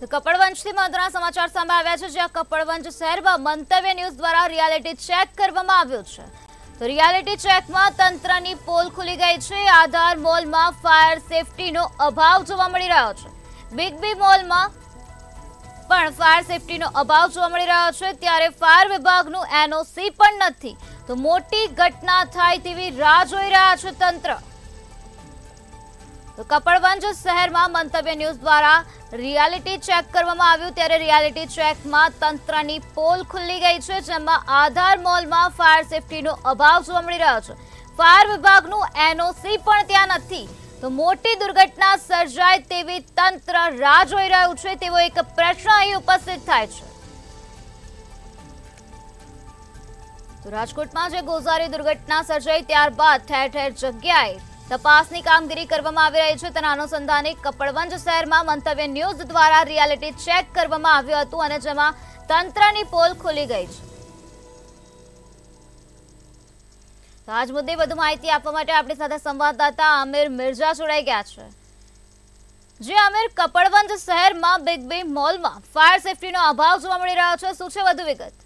તો કપડવંજથી મહત્વના સમાચાર સામે આવ્યા છે, જ્યાં કપડવંજ શહેરમાં મંતવ્ય ન્યૂઝ દ્વારા રિયાલિટી ચેક કરવામાં આવ્યું છે। તો રિયાલિટી ચેકમાં તંત્રની પોલ ખુલી ગઈ છે। આધાર મોલમાં ફાયર સેફટીનો અભાવ જોવા મળી રહ્યો છે। બિગ બી મોલમાં પણ ફાયર સેફટીનો અભાવ જોવા મળી રહ્યો છે, ત્યારે ફાયર વિભાગનું એનઓસી પણ નથી। તો મોટી ઘટના થાય તેવી રાહ જોઈ રહ્યા છે તંત્ર। તો કપડવંજ શહેરમાં મંતવ્ય ન્યૂઝ દ્વારા રિયાલિટી ચેક કરવામાં આવ્યું, ત્યારે રિયાલિટી ચેકમાં તંત્રની પોલ ખુલી ગઈ છે, જેમાં આધાર મોલમાં ફાયર સેફટીનો અભાવ જોવા મળી રહ્યો છે। ફાયર વિભાગનું એનઓસી પણ ત્યાં નથી। તો મોટી દુર્ઘટના સર્જાય તેવી તંત્ર રાહ જોઈ રહ્યું છે, તેવો એક પ્રશ્ન અહીં ઉપસ્થિત થાય છે। તો રાજકોટમાં જે ગોઝારી દુર્ઘટના સર્જાઈ ત્યારબાદ ઠેર ઠેર જગ્યાએ તપાસની કામગીરી કરવામાં આવી રહી છે। તેના અનુસંધાને કપડવંજ શહેરમાં મંતવ્ય ન્યૂઝ દ્વારા રિયાલિટી ચેક કરવામાં આવ્યું હતું, અને જેમાં તંત્રની પોલ ખુલી ગઈ છે। તો આજ મુદ્દે વધુ માહિતી આપવા માટે આપણી સાથે સંવાદદાતા આમિર મિર્ઝા જોડાઈ ગયા છે। જે આમિર, કપડવંજ શહેરમાં બિગ બી મોલમાં ફાયર સેફટીનો અભાવ જોવા મળી રહ્યો છે, શું છે વધુ વિગત?